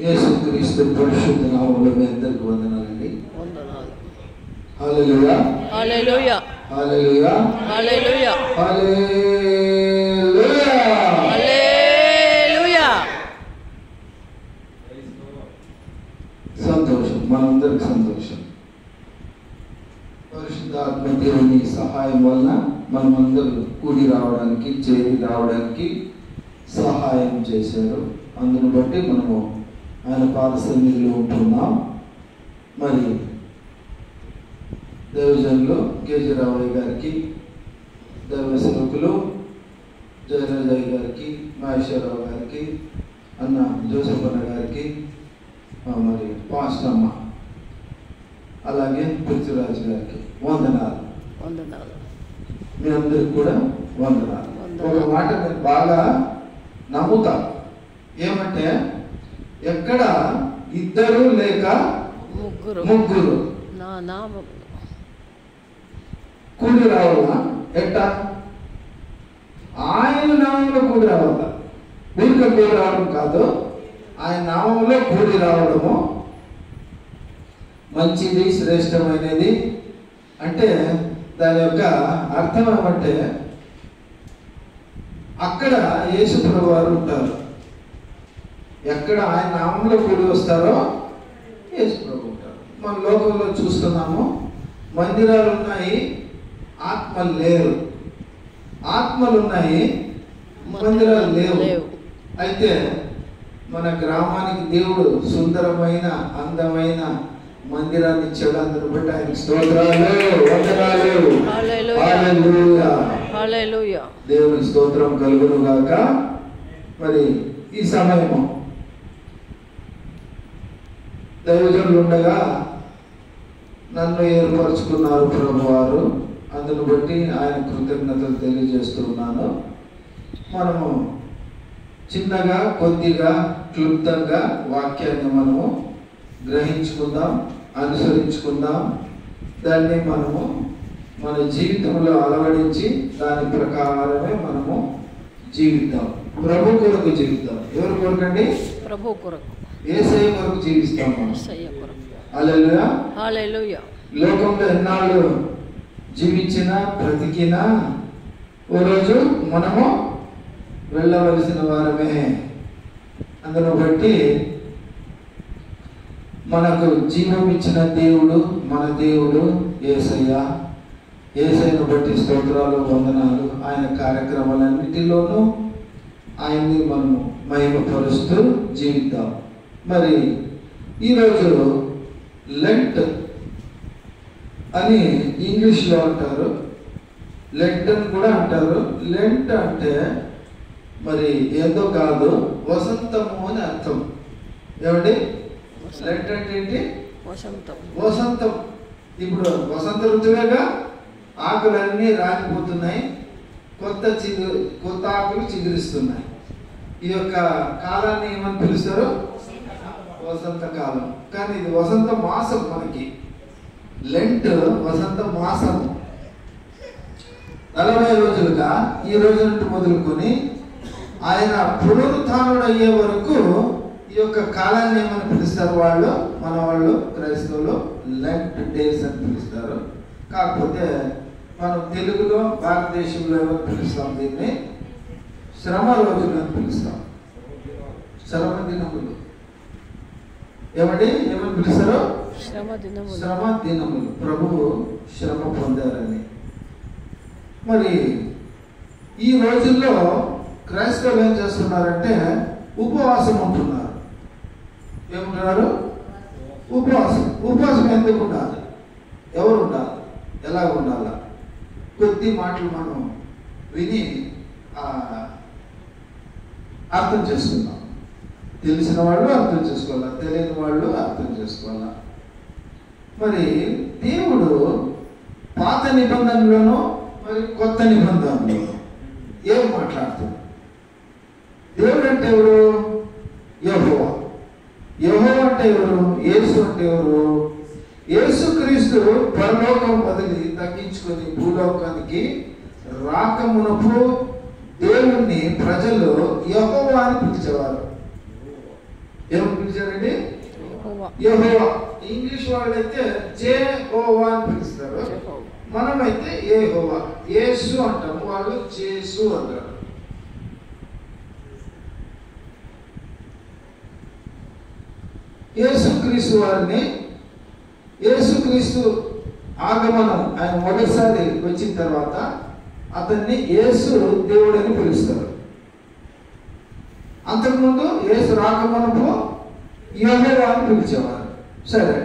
యేసుక్రీస్తు పరిశుద్ధ నామములో మీ అందరికీ వందనాలండి. హల్లెలూయా హల్లెలూయా హల్లెలూయా హల్లెలూయా హల్లెలూయా హల్లెలూయా. సంతోషం, మనందరికి సంతోషం. పరిశుద్ధాత్మ దేవుని సహాయం వలన మనమందరూ కూడి రావడానికి, చేరి రావడానికి సహాయం చేశారు. అందును బట్టి మనము ఆయన పాద సన్నిధిలో ఉంటున్నాం. మరి దైవజనులు కేజీరావయ్య గారికి, దైవ సేవకులు జయరాజయ్య గారికి, మహేశ్వరరావు గారికి, అన్న జోసెఫ్ అన్న గారికి, మరి పాస్టమ్మ, అలాగే పృథ్వీరాజు గారికి వందనాలు. మీ అందరికి కూడా వందనాలు. ఒక మాట నేను బాగా నమ్ముతా, ఏమంటే ఎక్కడ ఇద్దరు లేక ముగ్గురు కూడి రావాలా, ఎట్టా ఆయన నామంలో కూడి రావాలా. ఊరిక కూడి రావడం కాదు, ఆయన నామంలో కూడి రావడము మంచిది, శ్రేష్టమైనది. అంటే దాని యొక్క అర్థం ఏమంటే అక్కడ యేసు ప్రభువు వారు ఉంటారు. ఎక్కడ ఆయన నామంలో కూడి వస్తారో యేసు ప్రభువు ఉంటారు. మన లోకంలో చూస్తున్నాము, మందిరాలు ఉన్నాయి, ఆత్మలు లేరు. ఆత్మలు ఉన్నాయి, మందిరాలు లేవు. అయితే మన గ్రామానికి దేవుడు సుందరమైన, అందమైన మందిరాన్ని ఇచ్చాడు. అందును బట్టి ఆయన స్తోత్రాలు, వందనాలు. హల్లెలూయా హల్లెలూయా. దేవుని స్తోత్రం కలుగును గాక. మరి ఈ సమయము దైవజనులు ఉండగా నన్ను ఏర్పరచుకున్నారు ప్రభువారు. అందును బట్టి ఆయన కృతజ్ఞతలు తెలియజేస్తున్నాను. మనము చిన్నగా, కొద్దిగా, క్లుప్తంగా వాక్యాన్ని మనము గ్రహించుకుందాం, అనుసరించుకుందాం. దాన్ని మనము మన జీవితంలో అలవడించి దాని ప్రకారమే మనము జీవిద్దాం. ప్రభు కొరకు జీవిద్దాం. ఎవరి కొరకండి? ప్రభు కొరకు, యేసయ్య కొరకు జీవిస్తాం మనం. హల్లెలూయా హల్లెలూయా. లోకంలో ఎన్నాళ్ళు జీవించినా, బ్రతికినా ఓ రోజు మనము వెళ్ళవలసిన వారమే. అందును బట్టి మనకు జీవం ఇచ్చిన దేవుడు, మన దేవుడు యేసయ్య. యేసయ్యను బట్టి స్తోత్రాలు, వందనాలు. ఆయన కార్యక్రమాలన్నిటిలోనూ ఆయన్ని మనము మహిమపరుస్తూ జీవిద్దాం. మరి ఈరోజు లెంట్ అని ఇంగ్లీష్లో అంటారు, లెంట్ అని కూడా అంటారు. లెంట్ అంటే మరి ఏదో కాదు, వసంతము అని అర్థం. ఏమండి లెంట్ అంటే ఏంటి? వసంతం. ఇప్పుడు వసంత ఋతువేగా, ఆకులన్నీ రాలిపోతున్నాయి, కొత్త ఆకులు చిగురిస్తున్నాయి. ఈ యొక్క కాలాన్ని ఏమని పిలుస్తారు? వసంత కాలం. కానీ ఇది వసంత మాసం. మనకి లెంట్ వసంత మాసం. 40 రోజులుగా ఈ రోజు నుండి మొదలుకొని ఆయన పునరుత్థానుడు అయ్యే వరకు ఈ యొక్క కాలాన్ని ఏమని పిలుస్తారు వాళ్ళు, మన వాళ్ళు క్రైస్తవులు? లెంట్ డేస్ అని పిలుస్తారు. కాకపోతే మనం తెలుగులో, భారతదేశంలో ఏమని పిలుస్తాం? దీన్ని శ్రమ రోజులు అని పిలుస్తాం. శ్రమ దినములు. ఏమండి ఏమని పిలుస్తారు? శ్రమ దినములు. ప్రభువు శ్రమ పొందారని. మరి ఈ రోజుల్లో క్రైస్తవులు ఏం చేస్తున్నారంటే ఉపవాసం ఉంటున్నారు. ఏమంటున్నారు? ఉపవాసం. ఉపవాసం ఎందుకు ఉండాలి? ఎవరు ఉండాలి? ఎలా ఉండాలా? కొద్ది మాటలు మనం విని అర్థం చేసుకుందాం. తెలిసిన వాళ్ళు అర్థం చేసుకోవాలా, తెలియని వాళ్ళు అర్థం చేసుకోవాలా. మరి దేవుడు పాత నిబంధనలోనూ మరి కొత్త నిబంధనలోనూ ఏం మాట్లాడుతున్నాడు? దేవుడు అంటే ఎవరు? యెహోవా. యెహోవా అంటే ఎవరు? యేసు అంటే ఎవరు? యేసుక్రీస్తు పరలోకం వదిలి తగ్గించుకొని భూలోకానికి రాకమునపు దేవుణ్ణి ప్రజలు యెహోవా అని పిలిచేవారు. ఏమని పిలిచారండి? యెహోవా. యెహోవా. ఇంగ్లీష్ వాళ్ళైతే జెహోవా అని పిలుస్తారు, మనమైతే యెహోవా. యేసు అంటాము, వాళ్ళు జేసు అంటారు. యేసుక్రీస్తు వారిని, యేసుక్రీస్తు ఆగమనం ఆయన మొదటిసారి వచ్చిన తర్వాత అతన్ని యేసు దేవుడని పిలుస్తారు. అంతకుముందు యేసు రాకమునపు యెహోవా అని పిలిచేవారు. సరే,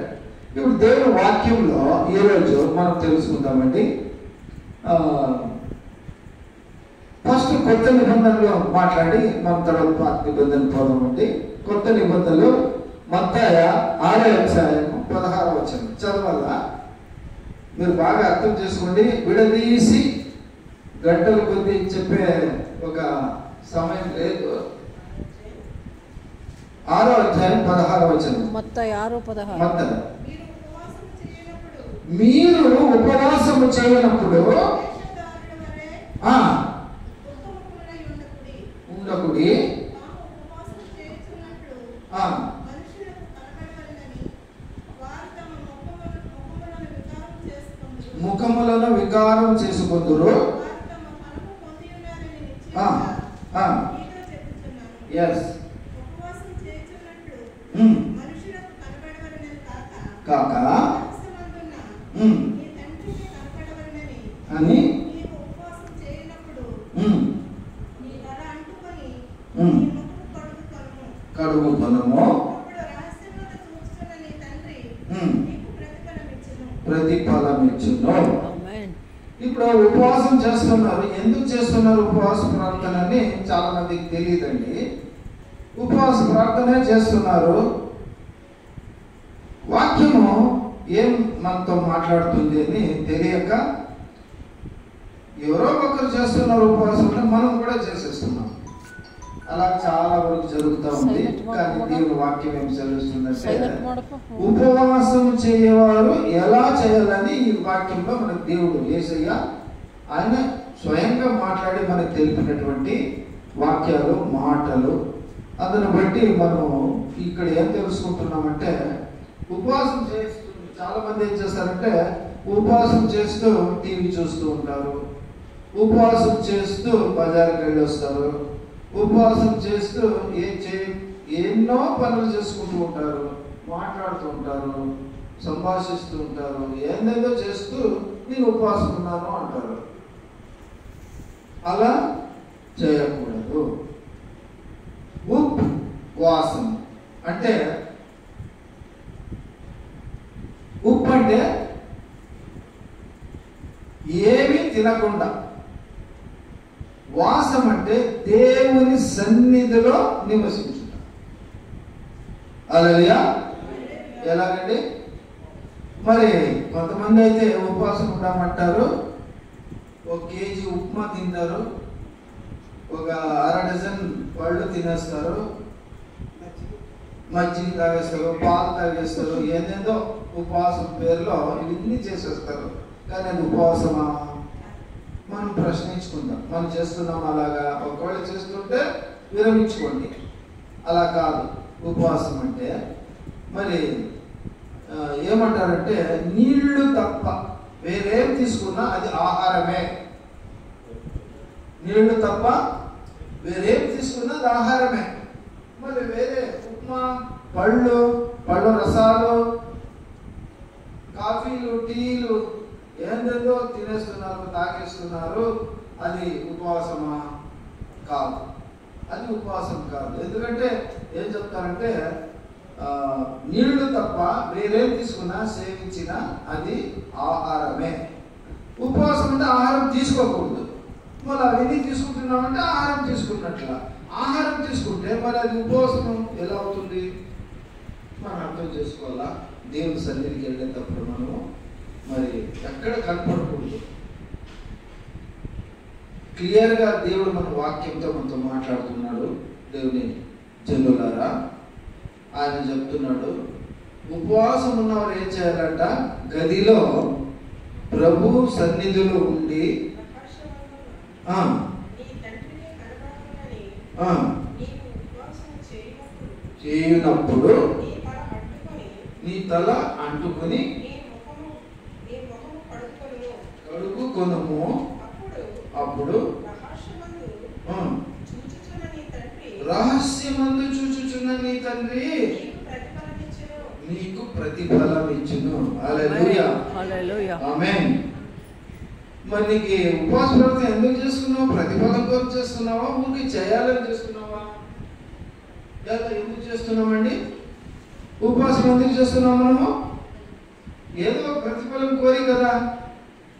ఇప్పుడు దేవుని వాక్యంలో ఈరోజు మనం తెలుసుకుందామండి. ఫస్ట్ కొత్త నిబంధనలో మాట్లాడి మనం తర్వాత పాత నిబంధన పోదామండి. కొత్త నిబంధనలు మత్తయి 6:16 చదవాలా? మీరు బాగా అర్థం చేసుకోండి. విడదీసి గంటల కొద్ది చెప్పే ఒక సమయం లేదు. 6:16 మత్తయి 6:16. మత్తయి, మీరు ఉపవాసము చేయనప్పుడు ఉండకుడి, ముఖములను వికారం చేసుకుందురు. కాక అని కడుగు పనము ప్రతిఫలం ఇచ్చును. ఇప్పుడు ఉపవాసం చేస్తున్నారు. ఎందుకు చేస్తున్నారు ఉపవాస ప్రార్థన అని చాలా మందికి తెలియదండి. ఉపవాస ప్రార్థన చేస్తున్నారు. వాక్యము ఏం మనతో మాట్లాడుతుంది అని తెలియక ఎవరో ఒకరు చేస్తున్నారు ఉపవాసం, మనం కూడా చేసేస్తున్నాం. అలా చాలా వరకు జరుగుతూ ఉంది. కానీ దేవుని వాక్యం ఏం సెలవుస్తుందంటే ఉపవాసం చేయవారు ఎలా చేయాలని ఈ వాక్యంలో మనకు దేవుడు యేసయ్య ఆయన స్వయంగా మాట్లాడి మనకు తెలిపినటువంటి వాక్యాలు, మాటలు. అందుని బట్టి మనం ఇక్కడ ఏం తెలుసుకుంటున్నామంటే ఉపవాసం చేస్తూ చాలా మంది ఏం చేస్తారంటే ఉపవాసం చేస్తూ టీవీ చూస్తూ ఉంటారు, ఉపవాసం చేస్తూ బజార్కి వెళ్ళి వస్తారు, ఉపవాసం చేస్తూ ఎన్నో పనులు చేసుకుంటూ ఉంటారు, మాట్లాడుతూ ఉంటారు, సంభాషిస్తూ ఉంటారు, ఏందేదో చేస్తూ నేను ఉపవాసం ఉన్నాను అంటారు. అలా చేయకూడదు. ఉపవాసం అంటే ఉప్పు అంటే ఏమీ తినకుండా, వాసం అంటే దేవుని సన్నిధిలో నివసించుట. హల్లెలూయా. ఎలాగండి? మరి కొంతమంది అయితే ఉపవాసం ఉండమంటారు, 1 కేజీ ఉప్మా తింటారు, ఒక 1/2 డజన్ పళ్ళు తినేస్తారు, మజ్జిగ తాగేస్తారు, పాలు తాగేస్తారు, ఏదేదో ఉపవాసం పేరులో ఇవన్నీ చేసేస్తారు. కానీ అది ఉపవాసమా? మనం ప్రశ్నించుకుందాం. మనం చేస్తున్నాం అలాగా? ఒకవేళ చేస్తుంటే విరమించుకోండి. అలా కాదు. ఉపవాసం అంటే మరి ఏమంటారంటే నీళ్లు తప్ప వేరేం తీసుకున్నా అది ఆహారమే. నీళ్లు తప్ప వేరేం తీసుకున్నా అది ఆహారమే. మరి వేరే ఉప్మా, పళ్ళు రసాలు, కాఫీలు, టీలు ఏందేదో తినేస్తున్నారు, తాగేస్తున్నారు. అది ఉపవాసమా? కాదు. అది ఉపవాసం కాదు. ఎందుకంటే ఏం చెప్తారంటే నీళ్లు తప్ప వేరేం తీసుకున్నా సేవించినా అది ఆహారమే. ఉపవాసం అంటే ఆహారం తీసుకోకూడదు. మరి అవన్నీ తీసుకుంటున్నామంటే ఆహారం తీసుకున్నట్ల. ఆహారం తీసుకుంటే మరి అది ఉపవాసం ఎలా అవుతుంది? మనం అర్థం చేసుకోవాలా. దేవుని సన్నిధికి వెళ్ళేటప్పుడు మనము మరి ఎక్కడ కనపడకూడదు. క్లియర్గా దేవుడు మన వాక్యంతో మనతో మాట్లాడుతున్నాడు. దేవుని జనులారా, ఆయన చెప్తున్నాడు, ఉపవాసం ఉన్నవారు ఏం చేయాలంట? గదిలో ప్రభు సన్నిధిలో ఉండి చేయునప్పుడు నీ తల అంటుకుని కడుగుకొనుము. అప్పుడు రహస్యమందు చూచుచున్న నీ తండ్రి నీకు ప్రతిఫలం ఇచ్చును. హల్లెలూయా, హల్లెలూయా, ఆమేన్. మరి నీకు ఉపవాస ప్రార్థన ఎందుకు చేస్తున్నావు? ప్రతిఫలం కోసం చేస్తున్నావా? ఊరికి చేయాలని చేస్తున్నావా? లేదా ఎందుకు చేస్తున్నామండి? ఉపవాసం ఎందుకు చేస్తున్నాం మనము? ఏదో ప్రతిఫలం కోరి కదా.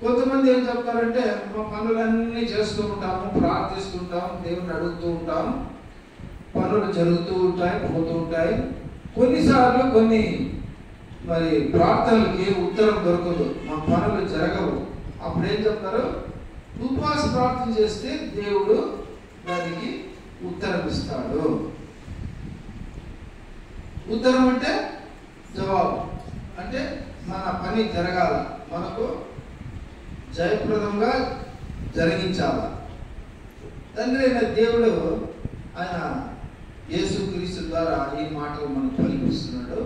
కొంతమంది ఏం చెప్తారంటే మా పనులన్నీ చేస్తూ ఉంటాము, ప్రార్థిస్తుంటాము, దేవుని అడుగుతూ ఉంటాము, పనులు జరుగుతూ ఉంటాయి, పోతూ ఉంటాయి. కొన్నిసార్లు కొన్ని మరి ప్రార్థనలకి ఉత్తరం దొరకదు, మా పనులు జరగవు. అప్పుడు ఏం చెప్తారు? ఉపవాస ప్రార్థన చేస్తే దేవుడు దానికి ఉత్తరం ఇస్తాడు. ఉత్తరం అంటే జవాబు, అంటే మన పని జరగాల, మనకు జయప్రదంగా జరిగించాల. తండ్రి అయిన దేవుడు ఆయన యేసుక్రీస్తు ద్వారా ఈ మాటలు మనకు పలికిస్తున్నాడు.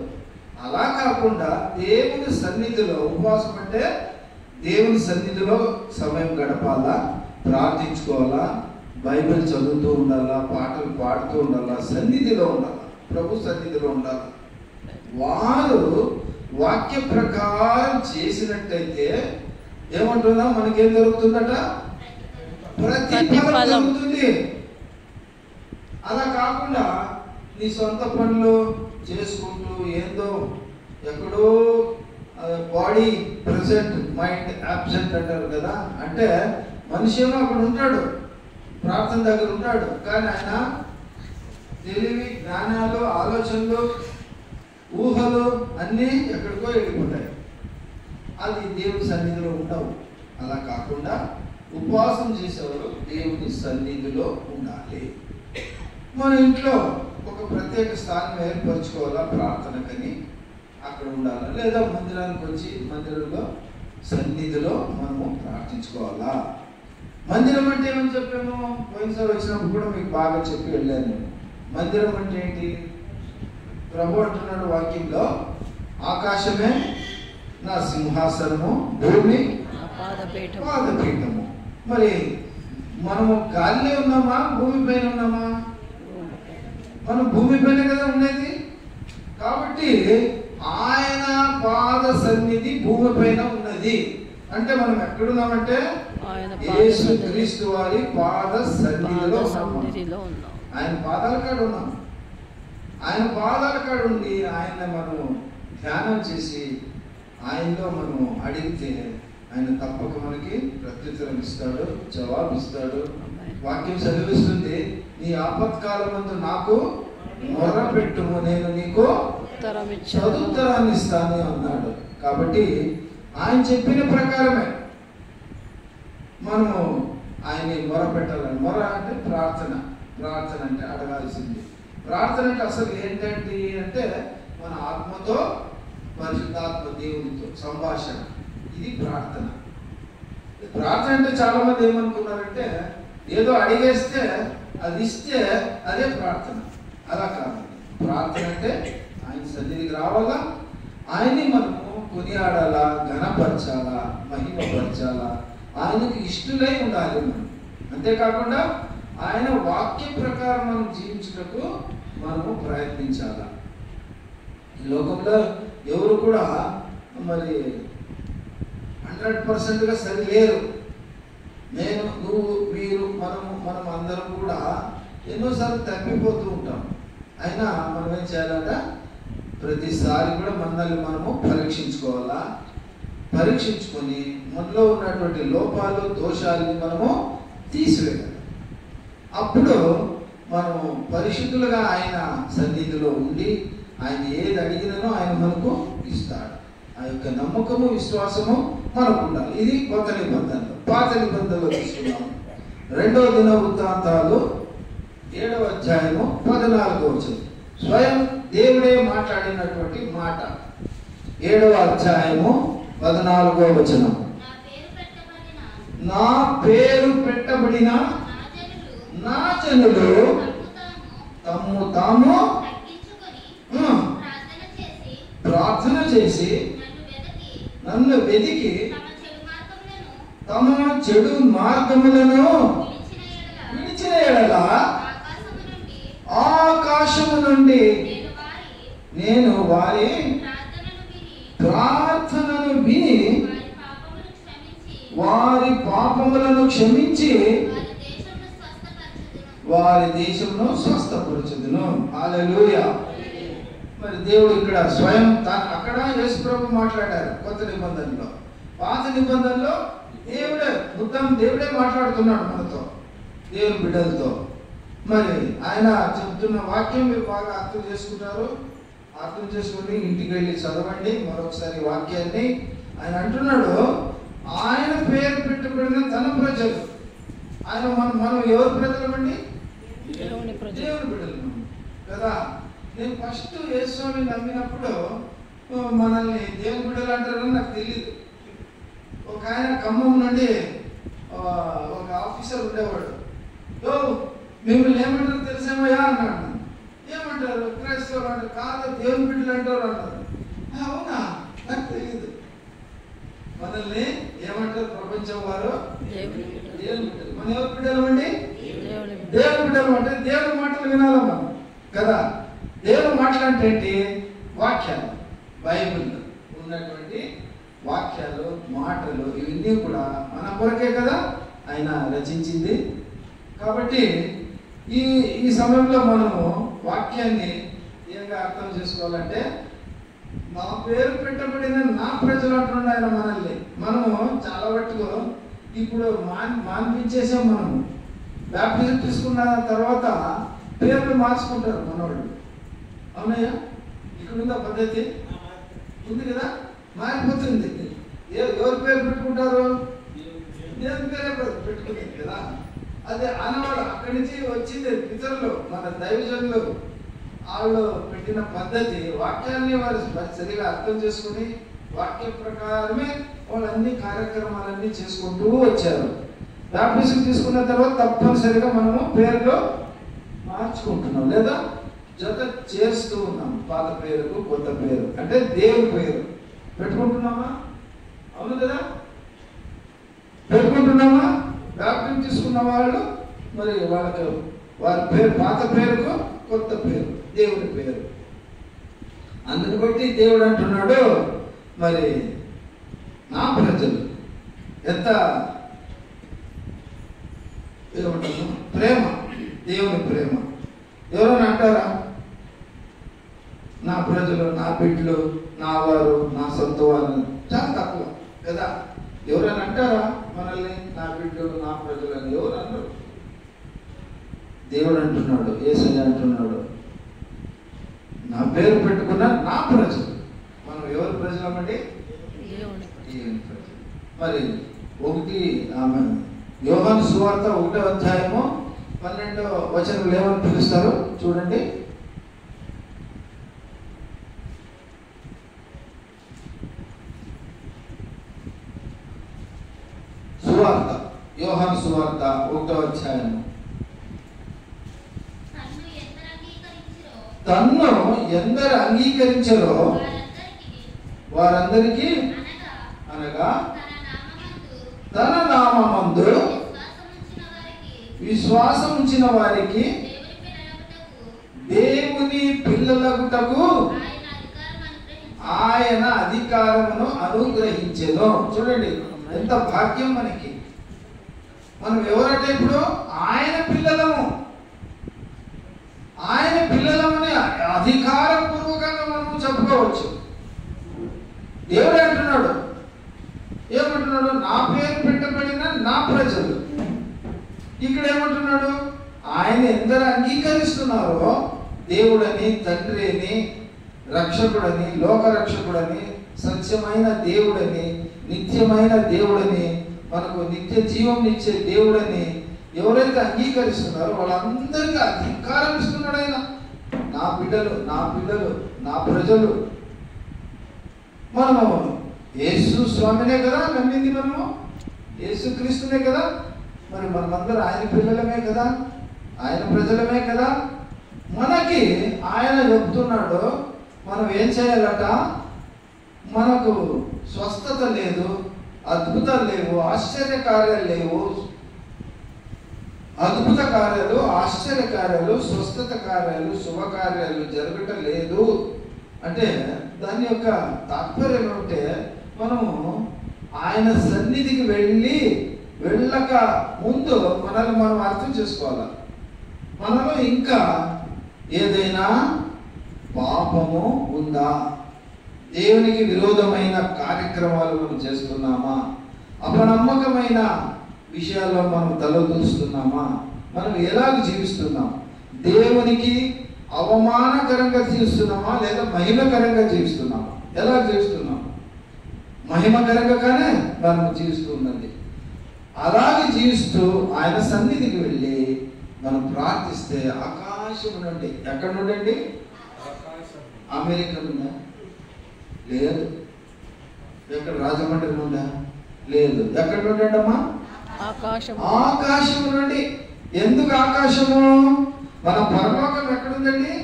అలా కాకుండా దేవుని సన్నిధిలో ఉపవాసం అంటే దేవుని సన్నిధిలో సమయం గడపాలా, ప్రార్థించుకోవాలా, బైబిల్ చదువుతూ ఉండాలా, పాటలు పాడుతూ ఉండాలా, సన్నిధిలో ఉండాలా, ప్రభు సన్నిధిలో ఉండాలి. వారు వాక్య ప్రకారం చేసినట్టయితే ఏమంటున్నా మనకేం జరుగుతుందట? ప్రతిఫలం జరుగుతుంది. అలా కాకుండా నీ సొంత పనులు చేసుకుంటూ ఏందో ఎక్కడో బాడీ ప్రెసెంట్ మైండ్ అబ్సెంట్ అంటారు కదా. అంటే మనిషి ఏమో అక్కడ ఉంటాడు, ప్రార్థన దగ్గర ఉంటాడు, కానీ ఆయన తెలివి, జ్ఞానాలు, ఆలోచనలు, ఊహలు అన్నీ ఎక్కడికో వెళ్ళిపోతాయి. అది దేవుని సన్నిధిలో ఉండవు. అలా కాకుండా ఉపవాసం చేసేవారు దేవుని సన్నిధిలో ఉండాలి. మన ఇంట్లో ఒక ప్రత్యేక స్థానం ఏర్పరచుకోవాలా ప్రార్థనకని, అక్కడ ఉండాలా, లేదా మందిరానికి వచ్చి మందిరంలో సన్నిధిలో మనము ప్రార్థించుకోవాలా. మందిరం అంటే ఏమని చెప్పాము? పోయినసారి వచ్చినప్పుడు కూడా మీకు బాగా చెప్పి వెళ్ళాను. మందిరం అంటే ఏంటి? ప్రభు అంటున్నాడు వాక్యంలో, ఆకాశమే నా సింహాసనము, భూమి పాదపీఠము. మరి మనము గాలిలో ఉన్నామా, భూమి పైన ఉన్నామా? మనం భూమి పైన కదా ఉండేది. కాబట్టి ఆయన పాద సన్నిధి భూమి పైన ఉన్నది. అంటే మనం ఎక్కడున్నామంటే యేసుక్రీస్తు వారి పాద సన్నిధిలో ఉన్నాం. ఆయన పాదాల కాడ ఉన్నాం. ఆయన పాదాల కాడ ఉండి ఆయన మనము ధ్యానం చేసి ఆయనలో మనము అడిగితే ఆయన తప్పక మనకి ప్రత్యుత్తరం ఇస్తాడు, జవాబు ఇస్తాడు. వాక్యం చదివిస్తుంది, నీ ఆపత్కాలమందు నాకు మొరపెట్టుము, నేను నీకు సదుత్తరాన్ని ఇస్తాను అన్నాడు. కాబట్టి ఆయన చెప్పిన ప్రకారమే మనము ఆయన్ని మొరపెట్టాలని. మొర అంటే ప్రార్థన, ప్రార్థన అంటే అడగాల్సింది. ప్రార్థన అంటే అసలు ఏంటంటే అంటే మన ఆత్మతో పరిశుద్ధాత్మ దేవునితో సంభాషణ, ఇది ప్రార్థన. ప్రార్థన అంటే చాలా మంది ఏమనుకున్నారంటే ఏదో అడిగేస్తే అది ఇస్తే అదే ప్రార్థన. అలా కాదు. ప్రార్థన అంటే ఆయన సన్నిధికి రావాలా, ఆయన్ని మనము కొనియాడాలా, ఘనపరచాలా, మహిమపరచాలా, ఆయనకు ఇష్టలై ఉండాలి మనం. అంతేకాకుండా ఆయన వాక్య ప్రకారం మనం జీవించుటకు మనము ప్రయత్నించాలా. ఈ లోకంలో ఎవరు కూడా మరి 100%గా సరి లేరు. నేను, నువ్వు, మీరు, మనం అందరం కూడా ఎన్నోసార్లు తప్పిపోతూ ఉంటాం. అయినా మనం ఏం చేయాలంట? ప్రతిసారి కూడా మనల్ని మనము పరీక్షించుకోవాలా. పరీక్షించుకొని మనలో ఉన్నటువంటి లోపాలు, దోషాలని మనము తీసివేయాలి. అప్పుడు మనము పరిశుద్ధులుగా ఆయన సన్నిధిలో ఉండి ఆయన ఏది అడిగినో ఆయన మనకు ఇస్తాడు. ఆ యొక్క నమ్మకము, విశ్వాసము మనకు ఉండాలి. ఇది కొత్త నిబంధనలు. పాత నిబంధనలు తీసుకున్నాము. 2వ దినవృత్తాంతాలు 7వ అధ్యాయము 14వ వచనం. స్వయం దేవుడే మాట్లాడినటువంటి మాట. 7వ అధ్యాయము 14వ వచనం. నా పేరు పెట్టబడిన నా జనులు తమ్ము తాము ప్రార్థన చేసి నన్ను వెదికి తమ చెడు మార్గములను విడిచిన ఎడల ఆకాశము నుండి నేను వారి ప్రార్థనను విని వారి పాపములను క్షమించి వారి దేశంలో స్వస్థపరచుదును. హల్లెలూయా. మరి దేవుడు ఇక్కడ స్వయం అక్కడ యేసు ప్రభు మాట్లాడారు కొత్త నిబంధనలో. పాత నిబంధనలో దేవుడే మాట్లాడుతున్నాడు మనతో, దేవుని బిడ్డలతో. మరి ఆయన చెప్తున్న వాక్యం మీరు బాగా అర్థం చేసుకుంటారు. అర్థం చేసుకుని ఇంటికి వెళ్ళి చదవండి మరొకసారి వాక్యాన్ని. ఆయన అంటున్నాడు, ఆయన పేరు పెట్టబడిన తన ప్రజలు. ఆయన మనం ఎవరు ప్రజలమండి? దేవుని బిడ్డలు కదా. నేను ఫస్ట్ యేసుని నమ్మినప్పుడు మనల్ని దేవుని బిడ్డలు అంటారని నాకు తెలియదు. ఒక ఆయన ఖమ్మం నుండి ఒక ఆఫీసర్ ఉండేవాడు. మిమ్మల్ని ఏమంటారు తెలిసేమయ్యా అన్నాడు. ఏమంటారు? క్రైస్తవులు అంటారు. కాదు, దేవుని బిడ్డలు అంటారు అన్నారు. అవునా, నాకు తెలియదు. మనల్ని ఏమంటారు ప్రపంచం వారు? దేవుని బిడ్డలు. మన ఎవరి బిడ్డలు అండి? దేవుని బిడ్డలు. అంటే దేవుని మాటలు వినాలి మనం కదా. దేవుని మాటలు అంటే ఏంటి? వాక్యాలు, బైబిల్ ఉన్నటువంటి వాక్యాలు, మాటలు, ఇవన్నీ కూడా మన కొరకే కదా ఆయన రచించింది. కాబట్టి ఈ సమయంలో మనము వాక్యాన్ని ఏంగా అర్థం చేసుకోవాలంటే, నా పేరు పెట్టబడిన నా ప్రజలు అంటున్నాడు ఆయన మనల్ని. మనము చాలా మట్టుకు ఇప్పుడు మాన్పించేసాం. మనము బ్యాప్టిజం తీసుకున్న తర్వాత పేర్లు మార్చుకుంటారు మనవాళ్ళు. అవునయ్యా, ఇక్కడ ఉందా పద్ధతి? ఉంది కదా, మారిపోతుంది. ఎవరి పేరు పెట్టుకుంటారు? దేవుని పేరే పెట్టుకునేది కదా. అదే అనేవాడు అక్కడి నుంచి వచ్చింది. పితరులు, మన దైవజనులు వాళ్ళు పెట్టిన పద్ధతి. వాక్యాన్ని వారు సరిగా అర్థం చేసుకుని వాక్య ప్రకారమే వాళ్ళు అన్ని కార్యక్రమాలన్నీ చేసుకుంటూ వచ్చారు. బాప్టిజం తీసుకున్న తర్వాత తప్పనిసరిగా మనము పేరులో మార్చుకుంటున్నాం లేదా జత చేస్తూ ఉన్నాం. పాత పేరుకు కొత్త పేరు అంటే దేవుని పేరు పెట్టుకుంటున్నామా? అవును కదా, పెట్టుకుంటున్నామా? బాప్టిజం తీసుకున్న వాళ్ళు మరి వాళ్ళకి వారి పేరు పాత పేరుకు కొత్త పేరు దేవుని పేరు. అందుని బట్టి దేవుడు అంటున్నాడు, మరి నా ప్రజలు ఎంత ఏమంటారు? ప్రేమ, దేవుని ప్రేమ. ఎవరైనా అంటారా నా ప్రజలు, నా బిడ్డలు, నా వారు, నా సొంత వారు? చాలా తక్కువ కదా. ఎవరైనా అంటారా మనల్ని నా బిడ్డలు, నా ప్రజలు అని? ఎవరు అన్నారు? దేవుడు అంటున్నాడు, యేసయ్య అంటున్నాడు, నా పేరు పెట్టుకున్న నా ప్రజలు. మనం ఎవరి ప్రజలమండి? దేవుని ప్రజలు. మరి ఆమె యోహాను సువార్త 1వ అధ్యాయము 12వ వచనం ఏమని పిలుస్తారు చూడండి. సువార్త, యోహాను సువార్త 1వ అధ్యాయం. తన్ను ఎందరు అంగీకరించారో వారందరికీ, అనగా తన నామమందు విశ్వాసం ఉంచిన వారికి దేవుని పిల్లలగుటకు ఆయన అధికారమును అనుగ్రహించెను. చూడండి ఎంత భాగ్యం మనకి. మనం ఎవరంటే ఇప్పుడు ఆయన పిల్లలము. ఆయన పిల్లలమని అధికారపూర్వకంగా మనం చెప్పుకోవచ్చు. దేవుడు అంటున్నాడు, ఏమంటున్నాడు? నా పేరు పెట్టబడిన నా ప్రజలు. ఇక్కడ ఏమంటున్నాడు? ఆయన ఎందరు అంగీకరిస్తున్నారో దేవుడని, తండ్రి అని, రక్షకుడని, లోకరక్షకుడని, సత్యమైన దేవుడని, నిత్యమైన దేవుడని, మనకు నిత్య జీవం ఇచ్చే దేవుడని ఎవరైతే అంగీకరిస్తున్నారో వాళ్ళందరికీ అధికారం ఇస్తున్నాడు ఆయన. నా బిడ్డలు, నా పిల్లలు, నా ప్రజలు. మనము యేసు స్వామినే కదా నమ్మింది, మనము యేసు క్రీస్తునే కదా. మరి మనమందరూ ఆయన పిల్లలమే కదా, ఆయన ప్రజలమే కదా. మనకి ఆయన చెప్తున్నాడు, మనం ఏం చేయాలట? మనకు స్వస్థత లేదు, అద్భుతాలు లేవు, ఆశ్చర్య కార్యాలు లేవు, అద్భుత కార్యాలు, ఆశ్చర్య కార్యాలు, స్వస్థత కార్యాలు, శుభకార్యాలు జరగటం లేదు అంటే దాని యొక్క తాత్పర్యం ఏమంటే, మనము ఆయన సన్నిధికి వెళ్ళక ముందు మనల్ని మనం అర్థం చేసుకోవాలి. మనలో ఇంకా ఏదైనా పాపము ఉందా? దేవునికి విరోధమైన కార్యక్రమాలు మనం చేస్తున్నామా? అపనమ్మకమైన విషయాల్లో మనం తలదూస్తున్నామా? మనం ఎలాగ జీవిస్తున్నాం? దేవునికి అవమానకరంగా జీవిస్తున్నామా లేదా మహిమకరంగా జీవిస్తున్నామా? ఎలా జీవిస్తున్నాం? మహిమకరంగానే మనం జీవిస్తూ ఉన్నది. అలాగే జీవిస్తూ ఆయన సన్నిధికి వెళ్ళి మనం ప్రార్థిస్తే ఆకాశం నుండి, ఎక్కడ నుండి? అమెరికా నుండా? లేదు. ఎక్కడ? రాజమండ్రి నుండా? లేదు. ఎక్కడ నుండి అమ్మా? ఆకాశం నుండి. ఎందుకు ఆకాశము? మన పరలోకం ఎక్కడుందండి?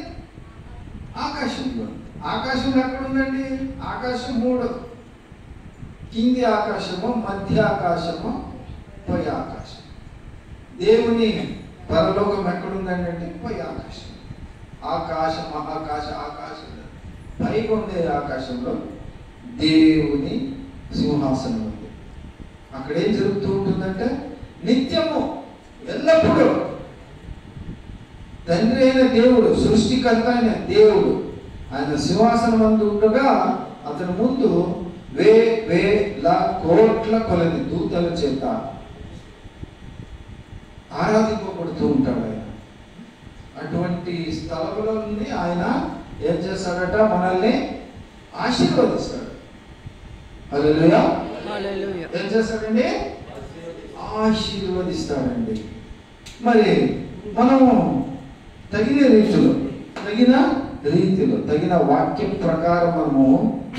ఆకాశంలో. ఆకాశం ఎక్కడుందండి? ఆకాశం 3: కింది ఆకాశము, మధ్య ఆకాశము, పై ఆకాశం. దేవుని పరలోకం ఎక్కడుందండి అంటే పై ఆకాశం. ఆకాశం, ఆకాశం పైకి ఉండే ఆకాశంలో దేవుని సింహాసనం ఉంది. అక్కడ ఏం జరుగుతూ ఉంటుందంటే నిత్యము, ఎల్లప్పుడూ తండ్రి అయిన దేవుడు, సృష్టికర్త అయిన దేవుడు ఆయన సింహాసనం ముందు ఉండగా అతని ముందు వేల కోట్ల కొలది దూతల చేత ఆరాధింపబడుతూ ఉంటాడు. ఆయన అటువంటి స్థలంలో నుండి ఆయన ఏం చేస్తాడట? మనల్ని ఆశీర్వదిస్తాడు. హల్లెలూయా. ఏం చేస్తాడండి? ఆశీర్వదిస్తాడండి. మరి మనము తగిన రీతిలో తగిన వాక్యం ప్రకారం మనము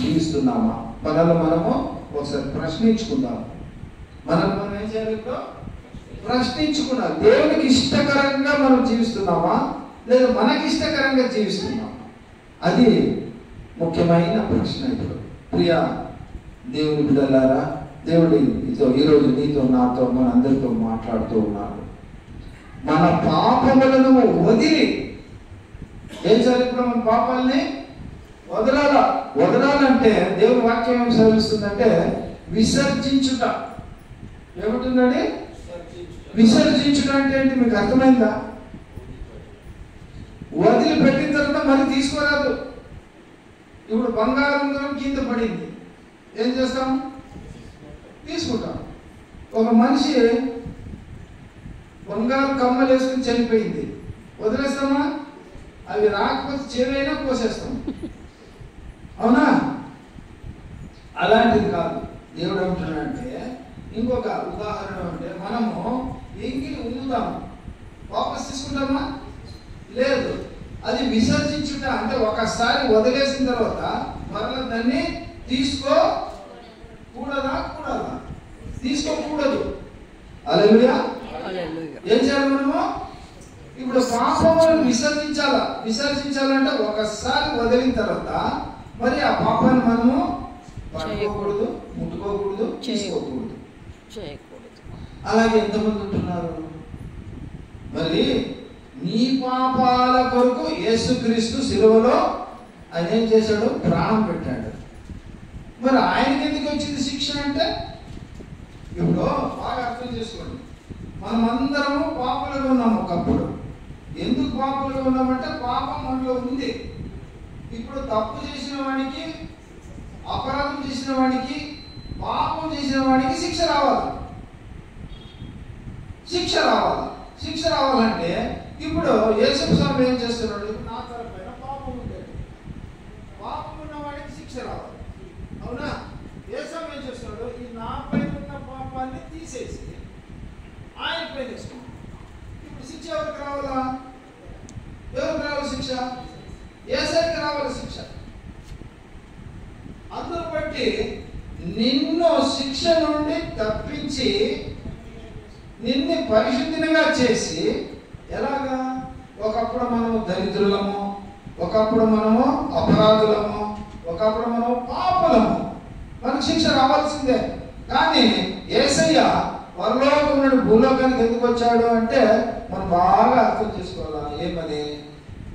జీవిస్తున్నామా? మనల్ని మనము ఒకసారి ప్రశ్నించుకుందాం. మనం ఏం చేయాలి? ఇప్పుడు ప్రశ్నించుకున్నాం. దేవునికి ఇష్టకరంగా మనం జీవిస్తున్నామా లేదా మనకి ఇష్టకరంగా జీవిస్తున్నామా? అది ముఖ్యమైన ప్రశ్న. ఇప్పుడు ప్రియ దేవుని బిడ్డలారా, దేవుడి ఈరోజు నీతో నాతో మనందరితో మాట్లాడుతూ ఉన్నాడు. మన పాపములను వదిలి ఏం చేయాలి? ఇప్పుడు మన పాపాలని వదలాలంటే దేవుని వాక్యం ఏం సెలవిస్తుందంటే విసర్జించుట. ఏముంటుందండి? విసర్జించుట అంటే ఏంటి? మీకు అర్థమైందా? వదిలిపెట్టిన తర్వాత మరి తీసుకోరాదు. ఇప్పుడు బంగారం కింద పడింది, ఏం చేస్తాం? తీసుకుంటాం. ఒక మనిషి బంగారు కమ్మలు వేసుకుని చనిపోయింది, వదిలేస్తామా? అవి రాకపోతే చెవైనా కోసేస్తాం. అవునా? అలాంటిది కాదు. దేవుడు ఏమంటున్నాడంటే, ఇంకొక ఉదాహరణ అంటే, మనము ఎంగిలి ఉమ్ముతాము, వాపస్ తీసుకుంటామా? లేదు. అది విసర్జించుట అంటే ఒకసారి వదిలేసిన తర్వాత మరలా దాన్ని తీసుకోకూడదా? తీసుకోకూడదు. హల్లెలూయా. ఏం చేయాలి మనము? ఇప్పుడు పాపములను విసర్జించాలంటే ఒకసారి వదిలిన తర్వాత మరి ఆ పాపాన్ని మనము పట్టుకోకూడదు, ముట్టుకోకూడదు, తీసుకోకూడదు. అలాగే ఎంతమంది ఉంటున్నారు? మరి నీ పాపాల కొరకు యేసుక్రీస్తు శిలువలో ఆయన ఏం చేశాడు? ప్రాణం పెట్టాడు. మరి ఆయనకి ఎందుకు వచ్చింది శిక్ష అంటే, ఇప్పుడు బాగా అర్థం చేసుకోండి. మనమందరము పాపులుగా ఉన్నాము ఒకప్పుడు. ఎందుకు పాపులుగా ఉన్నామంటే పాపం మనలో ఉంది. ఇప్పుడు తప్పు చేసిన వాడికి, అపరాధం చేసిన వాడికి, పాపం చేసిన వాడికి శిక్ష రావాలి. శిక్ష రావాలంటే ఇప్పుడు యేసు స్వామి ఏం చేస్తున్నాడు? నా తరపున పాపం ఉంది, పాపం ఉన్న వాడికి శిక్ష రావాలి. అవునా? యేసు ఏం చేస్తున్నాడు? ఈ నాపై ఉన్న పాపాన్ని తీసేసి ఆయన పైన వేసుకున్నాడు. ఇప్పుడు శిక్ష ఎవరికి రావాలా? ఎవరికి రావాలి శిక్ష? యేసుకి రావాలి శిక్ష. అందును బట్టి నిన్ను శిక్ష నుండి తప్పించి నిన్ను పరిశుద్ధిగా చేసి, ఎలాగా? ఒకప్పుడు మనము దరిద్రులము, ఒకప్పుడు మనము అపరాధులము, ఒకప్పుడు మనము పాపులము. మనకు శిక్ష రావాల్సిందే. కానీ యేసయ్య పరలోకం నుండి భూలోకానికి ఎందుకు వచ్చాడు అంటే మనం బాగా అర్థం చేసుకోవాలి. ఏమని?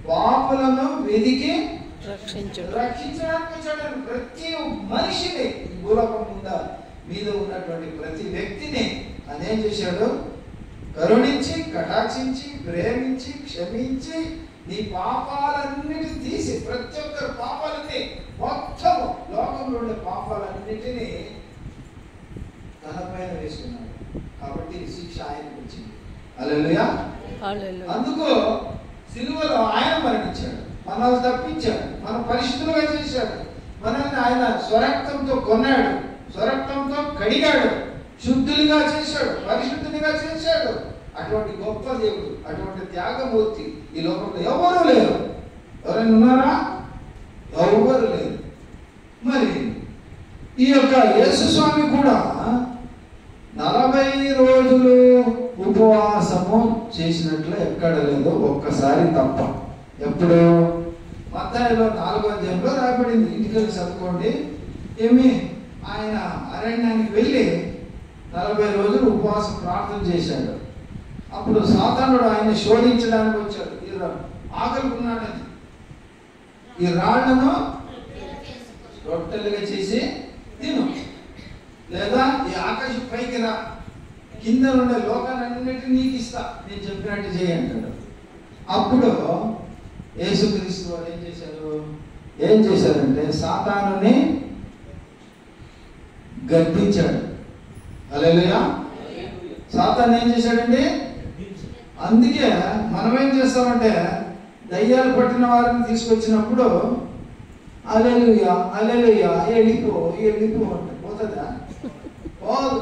పాపులను వెదికి రక్షించడానికి వచ్చాడు. ప్రతి మనిషిని భూలోకం మీద ఉన్నటువంటి ప్రతి వ్యక్తిని అదేం చేశాడు? కరుణించి, కటాక్షించి, ప్రేమించి, క్షమించి నీ పాపాలన్నిటిని తీసి, ప్రతి ఒక్కరి పాపాలన్నీ, మొత్తం లోకంలో ఉండే పాపాలన్నిటినీ తన పైన వేసుకున్నాడు. కాబట్టి శిక్ష ఆయనకు వచ్చింది. హల్లెలూయా. అందుకు సిలువలో ఆయన మరణించాడు, మనల్ని తప్పించాడు, మన పరిశుద్ధులుగా చేశాడు. మనల్ని ఆయన స్వరక్తంతో కొన్నాడు, స్వరక్తంతో కడిగాడు, శుద్ధులుగా చేశాడు, పరిశుద్ధునిగా చేశాడు. అటువంటి గొప్ప దేవుడు, అటువంటి త్యాగమూర్తి ఈ లోకంలో ఎవరు లేరు. ఎవరైనా ఉన్నారా? ఎవరు లేరు. మరి ఈ యొక్క యేసు స్వామి కూడా 40 రోజులు ఉపవాసము చేసినట్లు ఎక్కడ లేదు, ఒక్కసారి తప్ప. ఎప్పుడు? మత్తయిలో 4వ అధ్యాయంలో రాయబడింది. ఇంటికి వెళ్ళి చదువుకోండి. ఏమి? ఆయన అరణ్యానికి వెళ్ళి 40 రోజులు ఉపవాసం ప్రార్థన చేశాడు. అప్పుడు సాతానుడు ఆయన శోధించడానికి వచ్చాడు. ఆకలికున్నాడని ఈ రాళ్లను రొట్టెలుగా చేసి తిను, లేదా ఈ ఆకాశం పైకి రా, కింద ఉండే లోకాలన్నిటిని నీకు ఇస్తా, నేను చెప్పినట్టు చేయి అంటాడు. అప్పుడు యేసుక్రీస్తు వారు ఏం చేశారంటే సాతానుని గద్దించాడు. హల్లెలూయా. సాతాను ఏం చేశాడండి? అందుకే మనం ఏం చేస్తామంటే దయ్యాలు పట్టిన వారిని తీసుకొచ్చినప్పుడు హల్లెలూయా హల్లెలూయా వెళ్ళిపో అంటే పోతుందా? పోదు.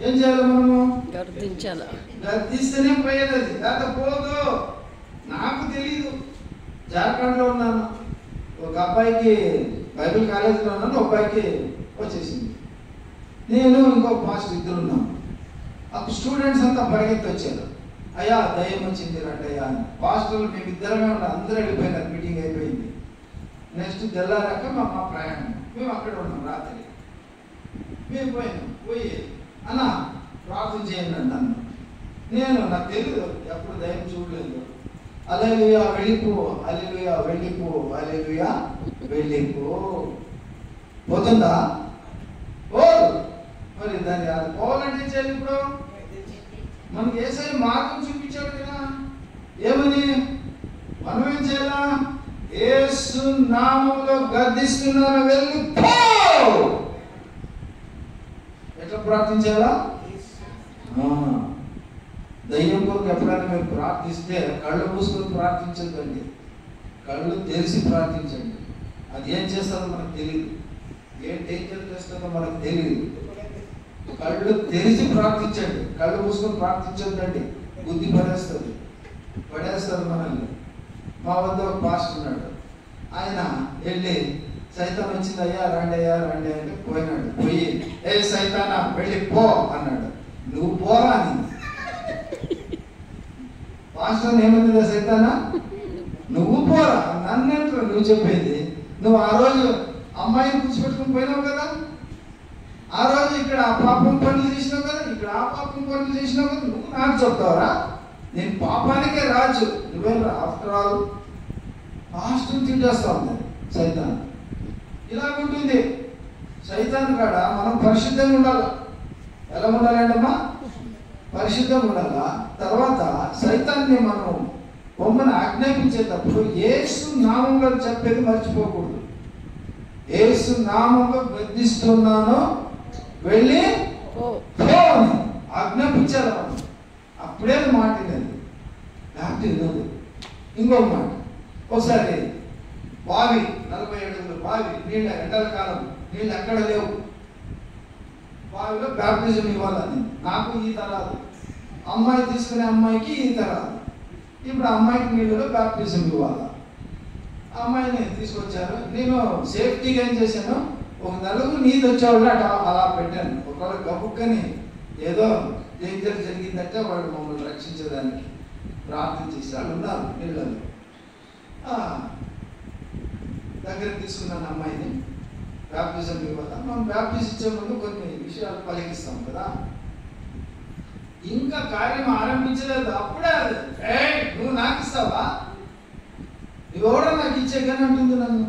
ఏం చేయాలి? మనము గద్దించాలి. గద్దిస్తేనే పోయేది అది, లేకపోతే పోదు. నాకు తెలీదు, జార్ఖండ్లో ఉన్నాను, ఒక అబ్బాయికి బైబిల్ కాలేజీలో ఉన్నాను, ఒక అబ్బాయికి వచ్చేసింది. నేను ఇంకో పాస్టర్ ఇద్దరు ఉన్నాను. అప్పుడు స్టూడెంట్స్ అంతా పరిగెత్తి వచ్చారు. అయ్యా దయ్యం వచ్చింది రండయ్యా అని. పాస్టర్లు మేమిద్దరమే ఉన్నాం, అందరూ వెళ్ళిపోయినారు, మీటింగ్ అయిపోయింది. నెక్స్ట్ తెల్లారాక మా ప్రయాణం, మేము అక్కడ ఉన్నాం. రాత్రి మేము పోయి అన్న ప్రార్థన చేయండి అన్నాను. నాకు తెలియదు, ఎప్పుడు దయ్యం చూడలేదు. హల్లెలూయా వెళ్ళిపో, హల్లెలూయా వెళ్ళిపో, హల్లెలూయా వెళ్ళిపో. పోతుందా? పోదు. మరి దాన్ని అది పోవాలంటే చేయాలి. ఇప్పుడు మనకి యేసయ్య మార్గం చూపించాడు కదా. ఏమని? మనం ఏం చేయాలా? యేసు నామములో గద్దిస్తున్నాను, వెళ్ళిపో. ఎట్లా ప్రార్థించాలా? దయ్యం కొరకు ఎప్పుడైనా మీరు ప్రార్థిస్తే కళ్ళు మూసుకొని ప్రార్థించద్దండి, కళ్ళు తెరిచి ప్రార్థించండి. అది ఏం చేస్తుందో మనకు తెలియదు, ఏం డేంజర్ చేస్తుందో మనకు తెలియదు. కళ్ళు తెరిచి ప్రార్థించండి, కళ్ళు మూసుకొని ప్రార్థించొద్దండి, బుద్ధి పడేస్తారు మనల్ని. మా వద్ద ఒక పాస్టర్ ఉన్నాడు, ఆయన వెళ్ళి సైతాన్ వచ్చింది, అయ్యా రండి అంటే పోయినాడు. పోయి ఏ సైతానా వెళ్ళి పో అన్నాడు. నువ్వు పోరా అని. పాస్టర్ ఏమంది? సైతానా నువ్వు పోరా, నన్నంటారు నువ్వు చెప్పేది. నువ్వు ఆ రోజు అమ్మాయిని కూర్చోబెట్టుకుని పోయినావు కదా, ఆ రోజు ఇక్కడ ఆ పాపం పనులు చేసినావు కదా, ఇక్కడ ఆ పాపం పనులు చేసినావు కదా, నువ్వు నాకు చెప్తావరా? నేను పాపానికే రాజు, నువ్వేం రా. ఆఫ్టర్ ఆల్ పాస్టర్ తిట్టేస్తా ఉంది సైతాన్. ఇలాగుంటుంది సైతాన్ కాడ. మనం పరిశుద్ధంగా ఉండాలి. ఎలా ఉండాలంటమ్మా? పరిశుద్ధంగా ఉండాలా. తర్వాత సైతాన్ని మనం బొమ్మను ఆజ్ఞాపించేటప్పుడు యేసు నామంలో చెప్పేది మర్చిపోకూడదు. యేసు నామంలో గద్దిస్తున్నాను, వెళ్ళి ఆజ్ఞాపించాలి. అప్పుడే మాట లేదు, లేకపోతే లేదు. ఇంకొక మాట, ఒకసారి బావి 47 అడుగుల బావి, నీళ్ళ ఎండల కాలం, నీళ్ళు ఎక్కడ లేవు. బావిలో బ్యాప్టిజం ఇవ్వాలని. నాకు ఈత రాదు, అమ్మాయి తీసుకునే అమ్మాయికి ఈత రాదు. ఇప్పుడు అమ్మాయికి నీళ్ళలో బ్యాప్టిజం ఇవ్వాలి. అమ్మాయిని తీసుకొచ్చారు. నేను సేఫ్టీగా ఏం చేశాను, ఒక నలుగురు నీళ్ళు వచ్చేవాళ్ళు అలా పెట్టాను. ఒకవేళ గబుక్కని ఏదో డేంజర్ జరిగిందంటే వాడు మమ్మల్ని రక్షించడానికి. ప్రార్థన చేసి వాళ్ళు ఉన్నారు పిల్లలు. దగ్గర తీసుకున్నాను అమ్మాయిని, బ్యాప్టిజం ఇవ్వదా. మనం బ్యాప్టిజం ఇచ్చే ముందు కొన్ని విషయాలు పలికిస్తాం కదా. ఇంకా కార్యం ఆరంభించలేదు, అప్పుడే అది నువ్వు నాకు ఇస్తావా, నువ్వెవడో నాకు ఇచ్చే కానీ అంటుంది నన్ను.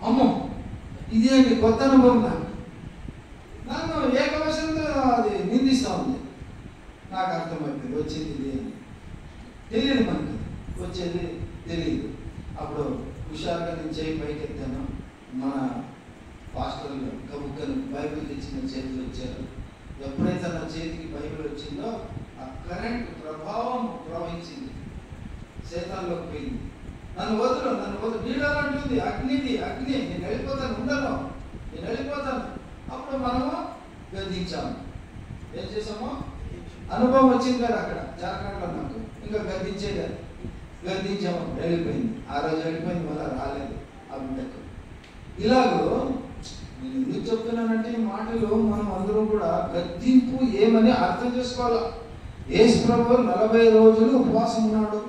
అమ్మో ఇదేంటి కొత్త అనుభవం, నన్ను ఏకవశంతో అది నిందిస్తూ ఉంది. నాకు అర్థమైపోయింది వచ్చేది ఇది అని. తెలియదు మనకి, వచ్చేది తెలియదు. అప్పుడు హుషారుగా నేను చేయి పైకి ఎత్తాను. మన పాస్టర్లు గబుక్కలు బైబిల్ తెచ్చిన చేతులు వచ్చారు. ఎప్పుడైతే నా చేతికి బైబిల్ వచ్చిందో ఆ కరెంట్ ప్రభావం ప్రవహించింది, శేతాల్లోకి పోయింది. నన్ను వదులు నీళ్ళంటుంది, అగ్నిది అగ్ని, నేను వెళ్ళిపోతాను, ఉండను, నేను వెళ్ళిపోతాను. అప్పుడు మనము గద్దించాము. ఏం చేసామో అనుభవం వచ్చింది కదా అక్కడ జార్ఖండ్లో నాకు. ఇంకా గద్దించాము, వెళ్ళిపోయింది. ఆ రోజు వెళ్ళిపోయింది, మళ్ళీ రాలేదు ఆ బిడ్డకు. ఇలాగో నేను ఎందుకు చెప్తున్నానంటే ఈ మాటలు మనం అందరం కూడా గద్దింపు ఏమని అర్థం చేసుకోవాలి. యేసు ప్రభువు 40 రోజులు ఉపవాసం ఉన్నాడు.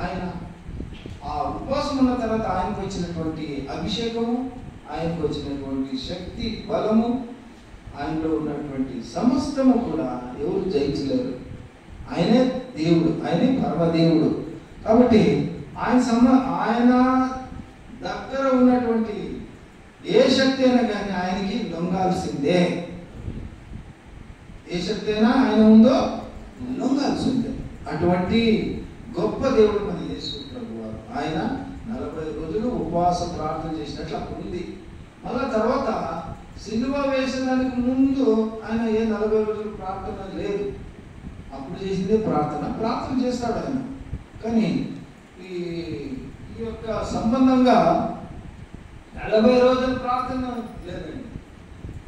ఆయన ఆ ఉపవాసం ఉన్న తర్వాత ఆయనకు వచ్చినటువంటి అభిషేకము, ఆయనకు వచ్చినటువంటి శక్తి, బలము, ఆయనలో ఉన్నటువంటి సమస్తము కూడా ఎవరు జయించలేరు. ఆయనే దేవుడు, ఆయనే పరమదేవుడు. కాబట్టి ఆయన దగ్గర ఉన్నటువంటి ఏ శక్తి అయినా కానీ ఆయనకి లొంగాల్సిందే. ఏ శక్తి అయినా ఆయన ఉందో లొంగాల్సిందే. అటువంటి గొప్ప దేవుడు మన యేసు ప్రభువారు. ఆయన 40 రోజులు ఉపవాస ప్రార్థన చేసినట్లు అప్పుడు ఉంది. మళ్ళా తర్వాత సిలువ వేసడానికి ముందు ఆయన ఏ 40 రోజులు ప్రార్థన లేదు. అప్పుడు చేసిందే ప్రార్థన చేస్తాడు ఆయన. కానీ ఈ యొక్క సంబంధంగా 40 రోజుల ప్రార్థన లేదండి.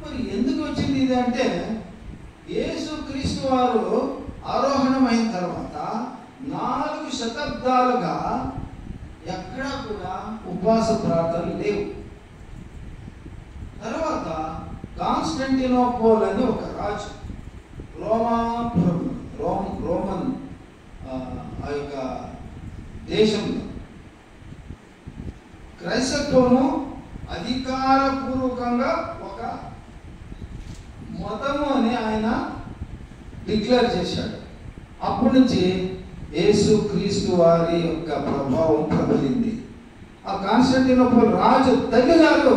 మరి ఎందుకు వచ్చింది ఇది అంటే, యేసు క్రీస్తు వారు ఆరోహణమైన తర్వాత 4 శతాబ్దాలుగా ఎక్కడా కూడా ఉపవాస ప్రార్థనలు లేవు. తర్వాత కాన్స్టంటినోపోల్ అని ఒక రాజు, రోమన్ ఆ యొక్క దేశంలో క్రైస్తత్వము అధికారపూర్వకంగా ఒక మతము అని ఆయన డిక్లేర్ చేశాడు. అప్పటి నుంచి యేసు క్రీస్తు వారి యొక్క ప్రభావం ప్రబలింది. ఆ కాన్స్టంటినోపోల్ రాజు తల్లి గారు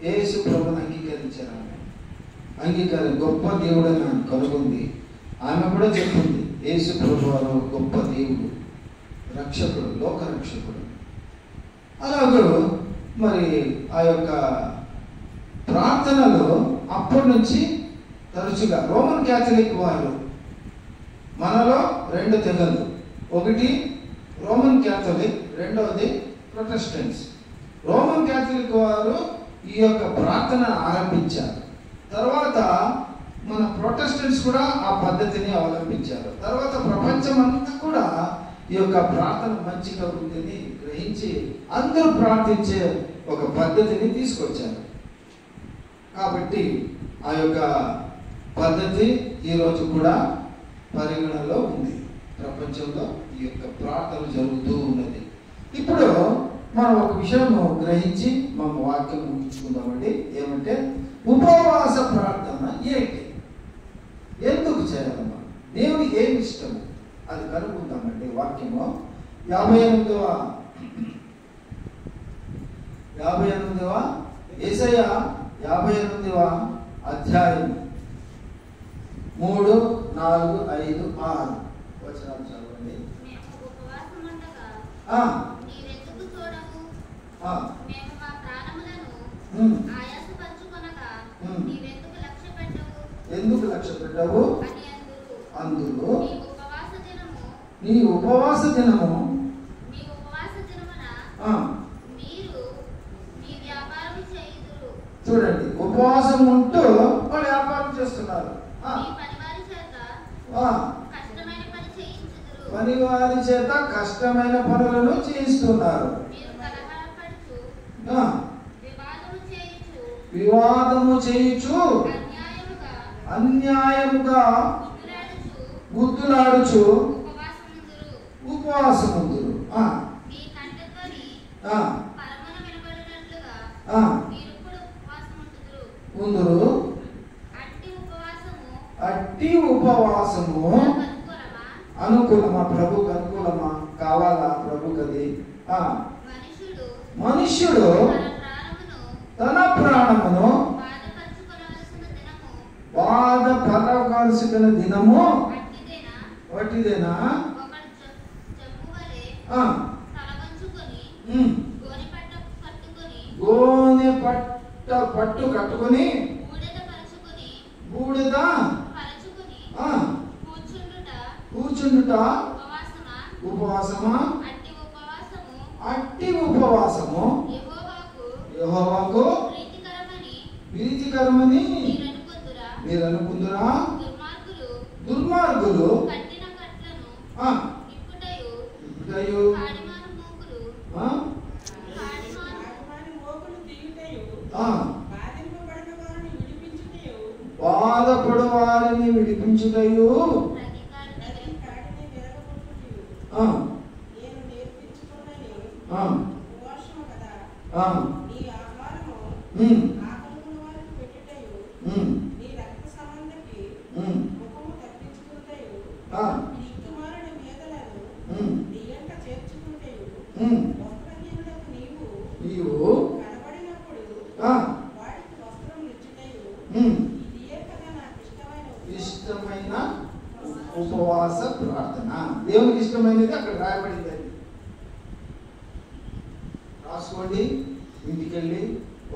యేసు ప్రభుని అంగీకరించారు. గొప్ప దేవుడు అని ఆమె కనుగొంది. ఆమె కూడా చెప్పింది యేసు ప్రభు వారు గొప్ప దేవుడు, రక్షకుడు, లోక రక్షకుడు. అలాగే మరి ఆ యొక్క ప్రార్థనలో అప్పటి నుంచి తరచుగా రోమన్ క్యాథలిక్ వారు, మనలో 2 తెగలు, ఒకటి రోమన్ క్యాథలిక్, రెండవది ప్రొటెస్టెంట్స్. రోమన్ క్యాథలిక్ వారు ఈ యొక్క ప్రార్థన ఆరంభించారు. తర్వాత మన ప్రొటెస్టెంట్స్ కూడా ఆ పద్ధతిని అవలంబించారు. తర్వాత ప్రపంచం అంతా కూడా ఈ యొక్క ప్రార్థన మంచిగా ఉందని గ్రహించి అందరూ ప్రార్థించే ఒక పద్ధతిని తీసుకొచ్చారు. కాబట్టి ఆ యొక్క పద్ధతి ఈరోజు కూడా పరిగణలో ఉంది. ప్రపంచంలో ఈ యొక్క ప్రార్థన జరుగుతూ ఉన్నది. ఇప్పుడు మనం ఒక విషయం గ్రహించి మనం వాక్యం ముగించుకుందామండి. ఏమంటే ఉపవాస ప్రార్థన ఏంటి, ఎందుకు చేయాలమ్మా, దేవునికి ఏమి ఇష్టము, అది కనుక్కుందామండి. వాక్యము 58వ యెషయా 58వ అధ్యాయం 3, 4, 5, 6 వచనాలు చదవండి. ఎందుకు లక్ష్య పెట్టవు అందులో నీ ఉపవాస దినము చూడండి. ఉపవాసం ఉంటూ వాళ్ళు వ్యాపారం చేస్తున్నారు. పని వారి చేత కష్టమైన పనులను చేయిస్తున్నారు. వివాదము చేయుచు అన్యాయముగా గుద్దులాడుచు ఉపవాసముందురు. మీ కంఠధ్వని పరమున వినబడినట్లుగా మీరు కూడా ఉపవాసముందురు. ఉందురు. అట్టి ఉపవాసము అనుకూలమా? ప్రభుకు అనుకూలమా? కావాలా ప్రభుకది? మనుష్యుడు తన ప్రాణమును బాధపడవలసిన దినము వట్టిదేనా? గోనె పట్టు కట్టుకొని బూడిద కూర్చుండుట ఉపవాసమా? అట్టి ఉపవాసము యెహోవాకు ప్రీతికరమని మీరు అనుకుందురా? దుర్మార్గులు బాధపడు వారిని విడిపించుటయు ఇష్టమైన ఉపవాస ప్రార్థన. దేవునికి ఇష్టమైనది అక్కడ రాయబడింది. రాసుకోండి, ఇంటికెళ్ళి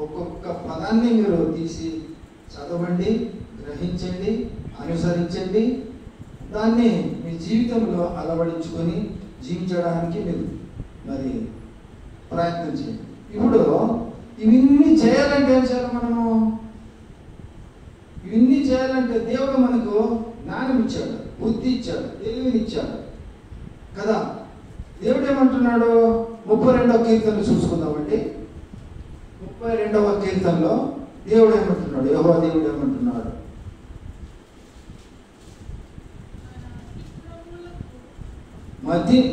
ఒక్కొక్క పదాన్ని మీరు తీసి చదవండి, గ్రహించండి, అనుసరించండి. దాన్ని మీ జీవితంలో అలవడించుకొని జీవించడానికి మీరు మరి ప్రయత్నం చేయండి. ఇప్పుడు ఇవన్నీ చేయాలంటే ఏం చేయాలి? మనము ఇవన్నీ చేయాలంటే దేవుడు మనకు జ్ఞానం ఇచ్చాడు, బుద్ధి ఇచ్చాడు, తెలివిని ఇచ్చాడు కదా. దేవుడు ఏమంటున్నాడు? 32వ కీర్తనలు చూసుకుందామండి. 32వ కీర్తనలో దేవుడు ఏమంటున్నాడు? యెహోవా దేవుడు ఏమంటున్నాడు?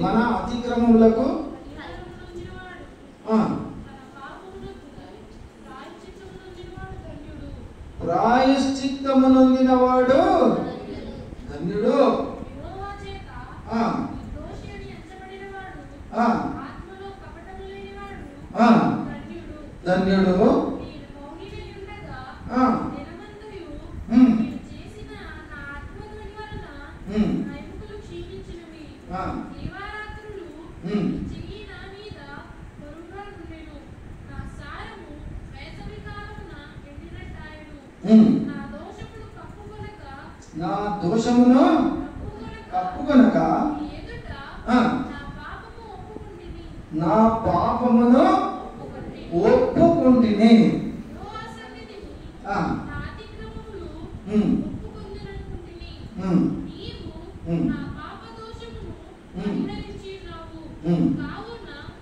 మన అతిక్రమములకు ప్రాయశ్చిత్తము నొందినవాడు ధన్యుడు. ధన్యుడు. నా దోషమును కప్పుకొనక నా పాపమును ఒప్పుకుంటిని.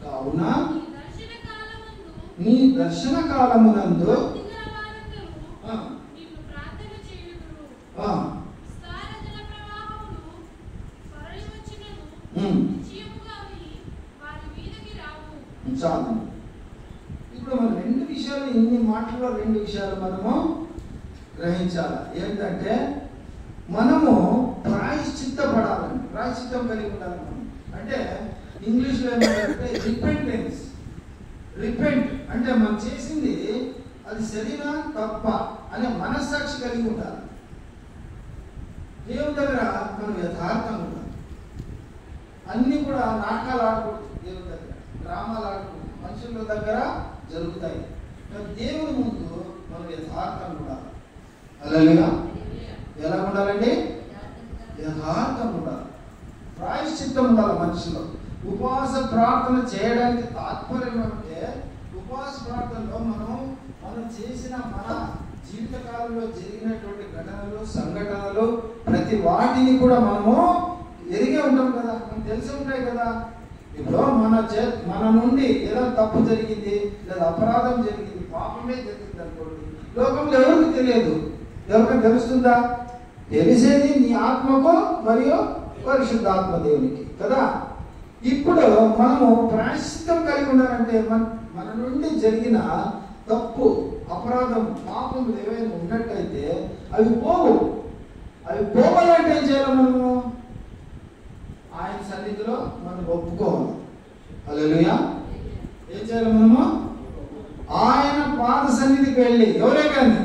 కావున నీ దర్శన కాలమునందు చాలు. ఇప్పుడు మనం 2 విషయాలు, ఇన్ని మాటల్లో 2 విషయాలు మనము గ్రహించాలి. ఏంటంటే మనము ప్రాయశ్చిత్తపడాలని, ప్రాయశ్చిత్తం కలిగి ఉండాలి. మనం అంటే ఇంగ్లీష్లో ఏమంటే రిపెంటెన్స్. రిపెంట్ అంటే మనం చేసింది అది సరినా తప్ప అనే మనస్సాక్షి కలిగి ఉండాలి. దేవుని దగ్గర మనం యథార్థంగా ఉండాలి. అన్నీ కూడా నాటకాలు ఆడకూడదు. దేవుని దగ్గర డ్రామాలు ఆడకూడదు. మనుషుల దగ్గర జరుగుతాయి. దేవుని ముందు మనం యథార్థంగా ఉండాలి. హల్లెలూయా. ఎలా ఉండాలండి? యథార్థంగా ఉండాలి. ప్రాయశ్చిత్తం ఉండాలి మనిషిలో. ఉపవాస ప్రార్థన చేయడానికి తాత్పర్యం అంటే ఉపవాస ప్రార్థనలో మనం చేసిన మన జీవితకాలంలో జరిగినటువంటి ఘటనలు, సంఘటనలు, ప్రతి వాటిని కూడా మనము ఎరిగే ఉంటాం కదా, మనకు తెలిసి ఉంటాయి కదా. ఇప్పుడు మన నుండి ఏదో తప్పు జరిగింది, లేదా అపరాధం జరిగింది, పాపమే జరిగింది అనుకోండి, లోకంలో ఎవరికి తెలియదు. ఎవరికి తెలుస్తుందా? తెలిసేది నీ ఆత్మకు మరియు పరిశుద్ధాత్మ దేవునికి కదా. ఇప్పుడు మనము ప్రాయశ్చిత్తం కలిగి ఉండాలంటే మన నుండి జరిగిన తప్పు, అపరాధం, పాపములు ఏవైనా ఉన్నట్టయితే అవి పోవాలంటే ఏం చేయాలి? మనము ఆయన సన్నిధిలో మనం ఒప్పుకోవాలి. హల్లెలూయా. ఏం చేయాలి? మనము ఆయన పాద సన్నిధికి వెళ్ళి, ఎవరే కానీ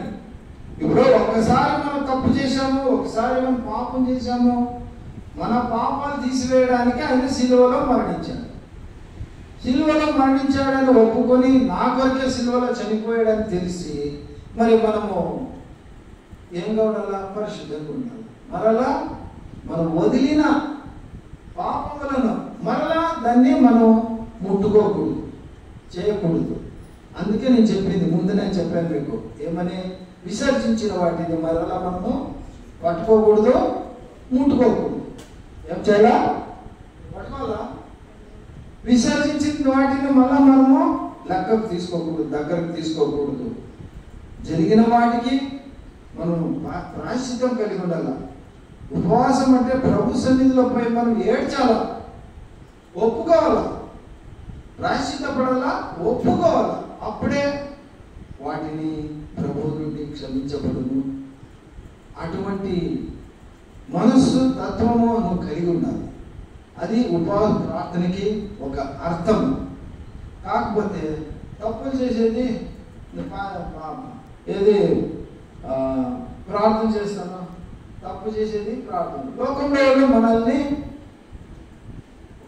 ఇప్పుడు ఒక్కసారి మనం తప్పు చేశాము, ఒకసారి మనం పాపం చేశాము, మన పాపాలు తీసివేయడానికి ఆయన సిలువలో మరణించాడు. సిలువలో మరణించాడని ఒప్పుకొని నా కొరకే సిలువలో చనిపోయాడని తెలిసి మరి మనము ఏం కావాలా? పరిశుద్ధంగా ఉండాలి. మరలా మనం వదిలిన పాపములను మరలా దాన్ని మనం ముట్టుకోకూడదు, చేయకూడదు. అందుకే నేను చెప్పింది, ముందు నేను చెప్పాను మీకు ఏమని, విసర్జించిన వాటిని మరలా మనము పట్టుకోకూడదు, ముట్టుకోకూడదు. ఏం చేయాలా? పట్టుకోవాలా? విసర్జించిన వాటిని మళ్ళా మనము లెక్కకు తీసుకోకూడదు, దగ్గరకు తీసుకోకూడదు. జరిగిన వాటికి మనం ప్రాయశ్చిత్తం కలిగి ఉండాలి. ఉపవాసం అంటే ప్రభు సన్నిధిలో పోయి మనం ఏడ్చాలా, ఒప్పుకోవాలా, ప్రాయశ్చిత్తపడాలా, ఒప్పుకోవాలా. అప్పుడే వాటిని ప్రభు నుండి క్షమించబడును. అటువంటి మనస్సు, తత్వము నువ్వు కలిగి ఉండాలి. అది ఉపవాస ప్రార్థనకి ఒక అర్థం. కాకపోతే తప్పులు చేసేది ఏది ప్రార్థన చేస్తాను, తప్పు చేసేది ప్రార్థన. లోకంలో మనల్ని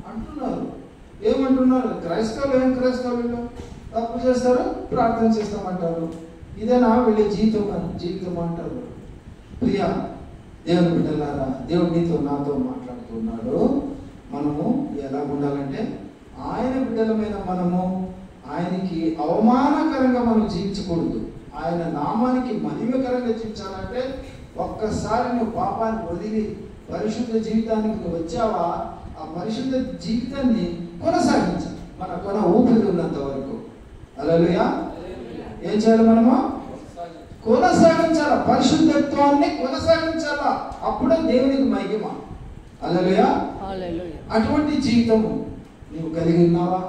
అంటున్నారు, ఏమంటున్నారు? క్రైస్తవులు ఏం క్రైస్తవులు తప్పు చేస్తారు, ప్రార్థన చేస్తామంటారు. ఇదేనా వీళ్ళ జీవితం అంటారు. ప్రియా దేవుని బిడ్డలారా, దేవుడు నీతో నాతో మాట్లాడుతున్నాడు. మనము ఎలా ఉండాలంటే ఆయన బిడ్డలమైన మనము ఆయనకి అవమానకరంగా మనం జీవించకూడదు. ఆయన నామానికి మహిమకరంగా జీవించాలంటే ఒక్కసారి నువ్వు పాపాన్ని వదిలి పరిశుద్ధ జీవితానికి నువ్వు వచ్చావా, ఆ పరిశుద్ధ జీవితాన్ని కొనసాగించాలి. మన ఊపిరి ఉన్నంత వరకు. హల్లెలూయా. ఏం చేయాలి? మనము కొనసాగించాలా, పరిశుద్ధత్వాన్ని కొనసాగించాలా. అప్పుడే దేవునికి మహిమ. హల్లెలూయా. అటువంటి జీవితము నువ్వు కలిగి ఉన్నావా?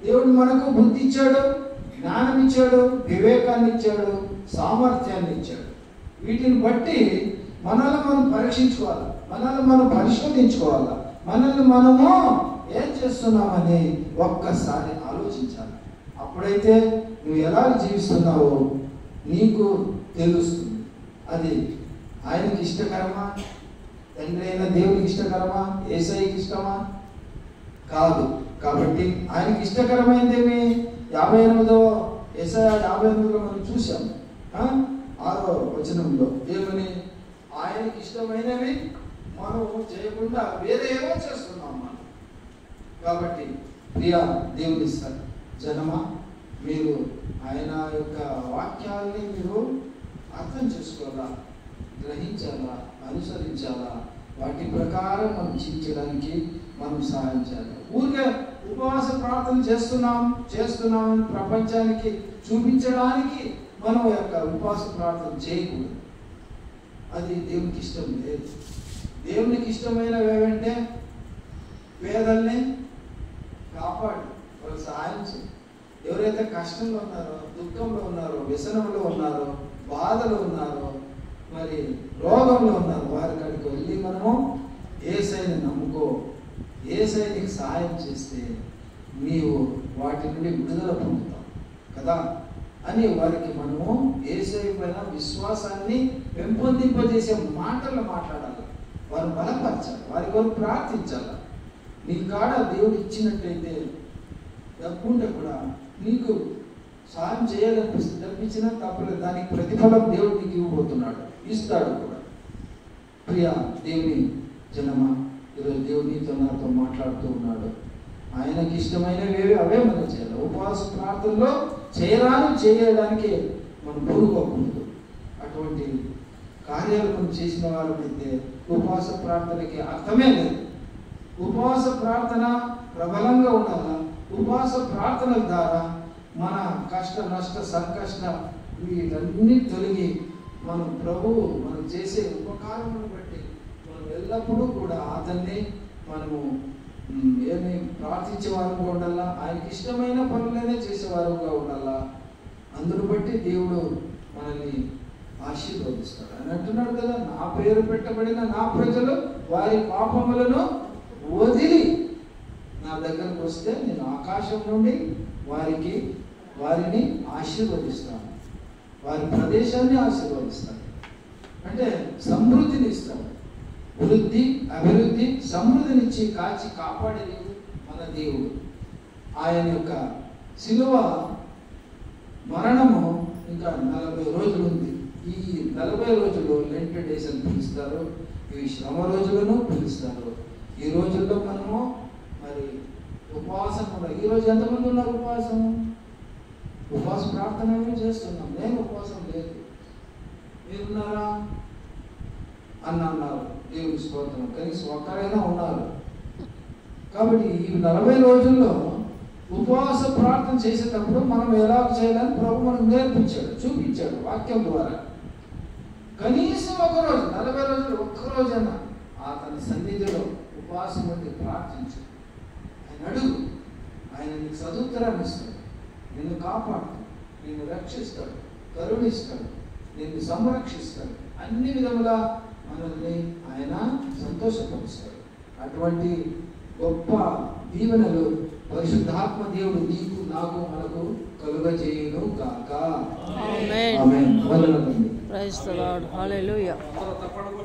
దేవుడు మనకు బుద్ధి ఇచ్చాడు, జ్ఞానం ఇచ్చాడు, వివేకాన్ని ఇచ్చాడు, సామర్థ్యాన్ని ఇచ్చాడు. వీటిని బట్టి మనల్ని మనం పరీక్షించుకోవాలి, మనల్ని మనం పరిశోధించుకోవాలి, మనల్ని మనము ఏం చేస్తున్నామని ఒక్కసారి ఆలోచించాలి. అప్పుడైతే నువ్వు ఎలా జీవిస్తున్నావో నీకు తెలుస్తుంది. అది ఆయనకి ఇష్టకరమా, తండ్రి అయిన దేవునికి ఇష్టకరమా, యేసయ్యకి ఇష్టమా? కాదు. కాబట్టి ఆయనకి ఇష్టకరమైనదేమి 58వ యెషయా 58లో మనం చూసాము. 6వ వచనంలో ఏమని, ఆయనకి ఇష్టమైనవి మనం చేయకుండా వేరే ఏమో చేస్తున్నాం మనం. కాబట్టి ప్రియా దేవుని జనమా, మీరు ఆయన యొక్క వాక్యాలని మీరు అర్థం చేసుకోవాలా, గ్రహించాలా, అనుసరించాలా. వాటి ప్రకారం మనం జీవించడానికి మనం సహాయం చేయాలి. ఊరికే ఉపవాస ప్రార్థన చేస్తున్నామని ప్రపంచానికి చూపించడానికి మనం యొక్క ఉపవాస ప్రార్థన చేయకూడదు. అది దేవునికి ఇష్టం లేదు. దేవునికి ఇష్టమైనవి ఏమంటే పేదల్ని కాపాడు, వాళ్ళు సహాయం చేయి. ఎవరైతే కష్టంలో ఉన్నారో, దుఃఖంలో ఉన్నారో, వ్యసనంలో ఉన్నారో, బాధలో ఉన్నారో, మరి రోగంలో ఉన్నారు, వారి కాడికి వెళ్ళి మనము యేసయ్యని నమ్ముకో, యేసయ్యకి సహాయం చేస్తే నీవు వాటి నుండి విడుదల పొందుతావు కదా అని వారికి మనము యేసయ్య పైన విశ్వాసాన్ని పెంపొందింపజేసే మాటలు మాట్లాడాలి, వారు బలపరచాలి, వారి కొరకు ప్రార్థించాలి. నీ కాడ దేవుడు ఇచ్చినట్టయితే డబ్బు ఉంటే కూడా నీకు సహాయం చేయాలనిపిస్తుంది, డబ్బిచ్చినా తప్పలేదు, దానికి ప్రతిఫలం దేవుడు నీకు ఇవ్వబోతున్నాడు, ఇస్తాడు కూడా. ప్రియా దేవుని జనమా, ఈరోజు దేవుడు నీతో నాతో మాట్లాడుతూ ఉన్నాడు. ఆయనకి ఇష్టమైనవి అవే మనం చేయాలి. ఉపవాస ప్రార్థనలో చేయడానికి మనం పూనుకోకూడదు. అటువంటి కార్యాలు మనం చేసిన వారైతే ఉపవాస ప్రార్థనకి అర్థమే లేదు. ఉపవాస ప్రార్థన ప్రబలంగా ఉండాలా. ఉపవాస ప్రార్థనల ద్వారా మన కష్ట నష్ట సంకష్ట వీటన్నీ తొలగి మనం ప్రభువు మనం చేసే ఉపకారమును బట్టి మనం ఎల్లప్పుడూ కూడా అతన్ని మనము ఏమి ప్రార్థించేవారుగా ఉండాలా, ఆయనకి ఇష్టమైన పనులనే చేసేవారుగా ఉండాలా. అందును బట్టి దేవుడు మనల్ని ఆశీర్వదిస్తాడు. అని అంటున్నాడు కదా, నా పేరు పెట్టబడిన నా ప్రజలు వారి పాపములను వదిలి నా దగ్గరకు వస్తే నేను ఆకాశం నుండి వారిని ఆశీర్వదిస్తాను, వారి ప్రదేశాన్ని ఆశీర్వదిస్తాను. అంటే సమృద్ధిని ఇస్తాడు. వృద్ధి, అభివృద్ధి, సమృద్ధినిచ్చి కాచి కాపాడేది మన దేవుడు. ఆయన యొక్క శిలువ మరణము ఇంకా 40 రోజులు ఉంది. ఈ 40 రోజులు లెంట్ డేస్ అని పిలుస్తారు, ఇవి శ్రమ రోజులను పిలుస్తారు. ఈ రోజుల్లో మనము మరి ఉపవాసం కూడా, ఈరోజు ఎంతమంది ఉన్నారు ఉపవాసం ప్రార్థన ఏమీ చేస్తున్నాం. నేను ఉపవాసం లేదు, మీరున్నారా అన్నారు. దేవుని స్తోత్రం. కనీసం ఒక్కరైనా ఉన్నారు. కాబట్టి ఈ 40 రోజుల్లో ఉపవాస ప్రార్థన చేసేటప్పుడు మనం ఎలా చేయాలని ప్రభు మనకు నేర్పించాడు, చూపించాడు వాక్యం ద్వారా. కనీసం ఒకరోజు, 40 రోజులు ఒక్కరోజైనా అతని సన్నిధిలో ఉపవాసం ఉండి ప్రార్థించు. ఆయన అడుగు, ఆయన నీకు సదుత్తరాన్ని ఇస్తాడు, నిన్ను కాపాడుతాడు, నిన్ను రక్షిస్తాడు, కరుణిస్తాడు, నిన్ను సంరక్షిస్తాడు, అన్ని విధములా మనల్ని ఆయన సంతోషపరుస్తాడు. అటువంటి గొప్ప దీవెనలు పరిశుద్ధాత్మ దేవుడు నీకు, నాకు, మనకు కలుగజేయును గాక. ఆమేన్. ఆమేన్. వందనాలు. Praise the Lord. హల్లెలూయా. తప్పకుండా